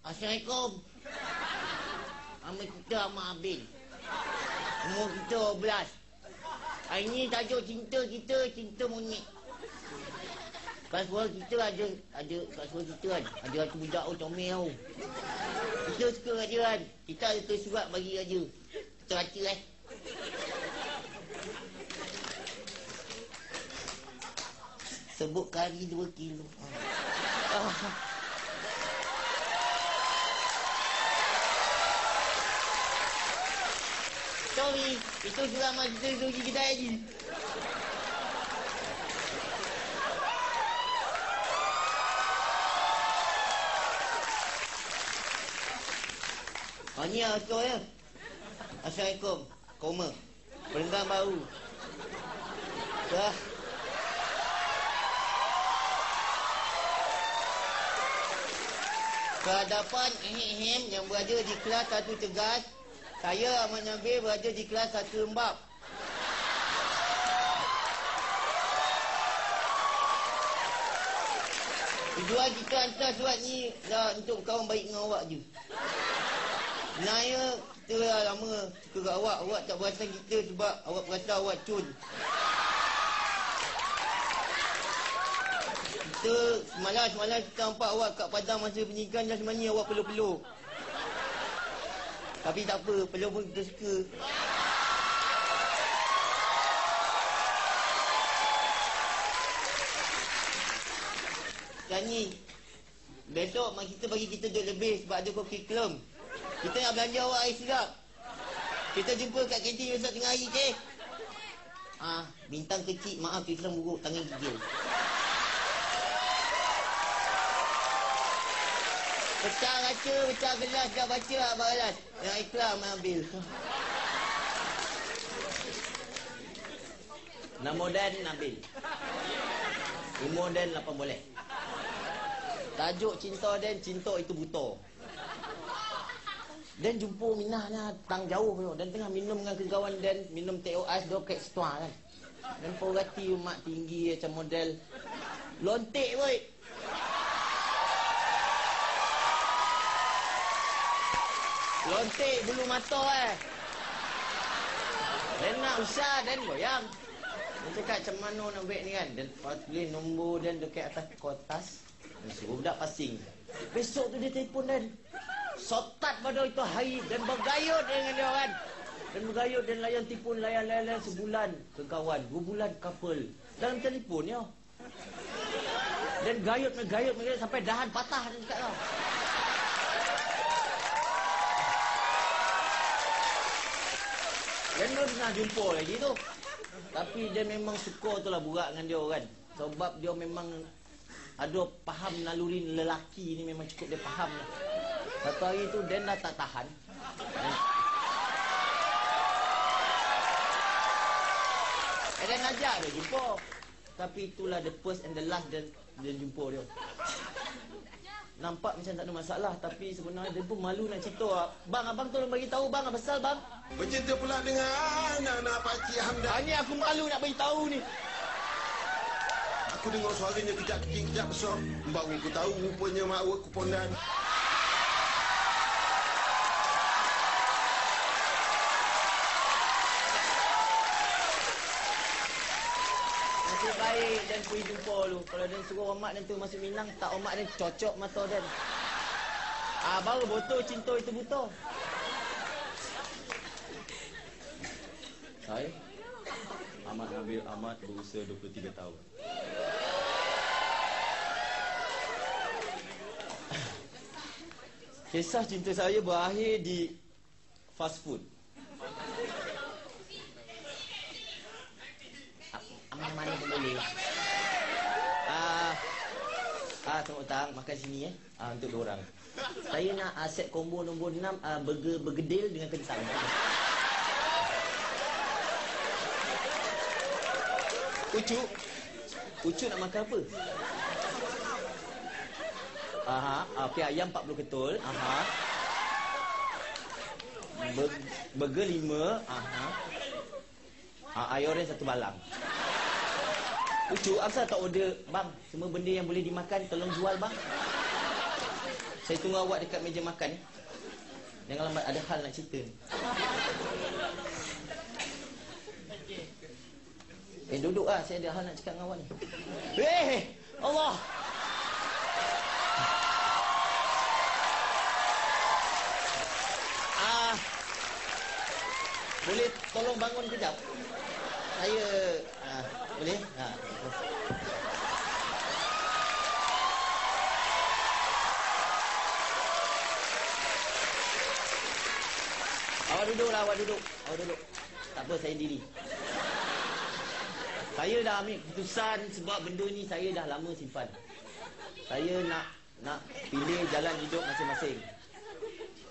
Assalamualaikum. Nama kita Ahmad Abil. Umur kita 12. Hari ni tajuk cinta kita, cinta monyet. Kat sekolah kita ada kat sekolah kita kan, ada satu budak comel tau. Kita suka kat dia kan. Kita ada tulis surat bagi kat dia. Kita baca Sebut kari 2 kilo. Sorry, itu surat masa kita pergi kedai lagi. Ni aktor ya. Assalamualaikum. Koma. Pelenggang baru. Dah. Kehadapan yang berada di kelas 1 Tegas. Saya Ahmad Nabil berada di kelas 1 Lembap. Tujuan kita hantar surat ni dah untuk kawan baik dengan awak je. Sebenarnya kita dah lama suka kat awak. Awak tak perasan kita sebab awak perasan awak cun. Kita semalam kita nampak awak kat padang masa penyidikan dah sebenarnya awak peluk-peluk. Tapi tak apa, peluk pun kita suka. Dan ni, besok mak kita bagi kita duit lebih sebab ada curriculum. Kita nak belanja awak air sedap. Kita jumpa kat kantin besok tengah hari, cik. Bintang kecil, maaf Islam buruk, tangan gigil. Pecah kaca, pecah gelas, dah baca Abang Alas. Yang ikhlas ambil. Nama Dan Nabil. Umur Dan 8 boleh. Tajuk cinta Dan, cinta itu buta. Dan jumpa Minah ni tang jauh tu. Dan tengah minum dengan kawan Dan, minum teh ais dua paket setua kan. Dan perhati mak tinggi macam model lontek woi. Lontek bulu mata Dan nak usah Dan goyang. Dia cakap macam mana nak buat ni kan. Dan tulis nombor Dan dekat atas kertas. Dan suruh budak passing. Besok tu dia telefon Dan. Sotat pada itu hari. Dan bergayut dengan dia kan. Dan bergayut dan layan telefon. Layan sebulan ke kawan. 2 bulan couple. Dalam telefon ya. Dan gayut sampai dahan patah dia cakap tau. Dan dia pernah jumpa lagi tu. Tapi dia memang suka tu lah burak dengan dia kan. Sebab dia memang ada faham naluri lelaki ni, memang cukup dia faham lah. Satu hari tu Dan dah tak tahan. Dan ajak dia jumpa. Tapi itulah the first and the last dia jumpa dia. Nampak macam tak ada masalah, tapi sebenarnya dia pun malu nak cerita. Bang, abang tolong bagi tahu bang, apa pasal bang? Bercinta pula dengan anak Pakcik Hamdan. Ni aku malu nak bagi tahu ni. Aku dengar suaranya kejap kecil, kejap besar. Baru aku tahu rupanya mak awak kupondan. Nasib baik Dan pergi jumpa lu. Kalau Dan suruh omak Dan tu masuk Minang, tak omak Dan cocok mata Dan. Baru botol cinta itu buta. Saya Ahmad Nabil Ahmad, berusia 23 tahun. Kisah cinta saya berakhir di fast food. Mana pun boleh. Tengok tang, makan sini untuk 2 orang. Saya nak set combo nombor 6, burger bergedil dengan kentang. Ucu nak makan apa? Okey, ayam 40 ketul. Burger 5. Air orange 1 balang. Ucu, asal tak order bang? Semua benda yang boleh dimakan tolong jual bang. Saya tunggu awak dekat meja makan ni. Jangan lambat, ada hal nak cerita ni. Duduk lah, saya ada hal nak cakap dengan awak ni. Allah. Boleh tolong bangun kejap? Saya boleh? Awak duduk lah, awak duduk. Tak apa, saya diri. Saya dah ambil keputusan sebab benda ni saya dah lama simpan. Saya nak pilih jalan hidup masing-masing.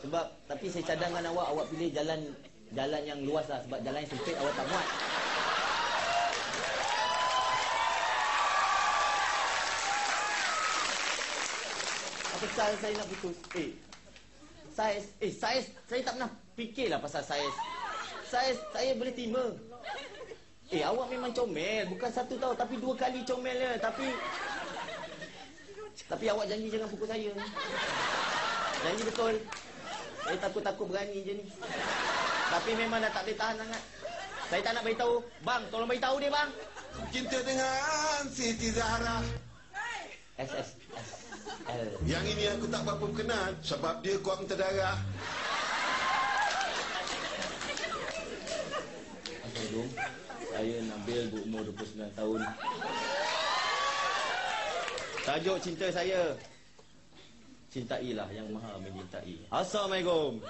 Sebab, tapi saya cadangkan awak pilih jalan yang luas lah. Sebab jalan yang sempit awak tak muat. Apa pasal saya nak putus? Saiz, saya tak pernah fikirlah pasal saiz. Saya boleh terima. Awak memang comel. Bukan 1 tahun, tapi 2 kali comel je. Tapi awak janji jangan pukul saya. Janji betul. Saya takut berani je ni. Tapi memang dah tak boleh tahan sangat. Saya tak nak beritahu. Bang, tolong beritahu dia, bang. Cinta dengan Siti Zahra. SSL. Yang ini aku tak berapa berkenan sebab dia kuat muntah darah. Assalamualaikum. Saya Nabil, berumur 29 tahun. Tajuk cinta saya, cintailah yang maha mencintai. Assalamualaikum.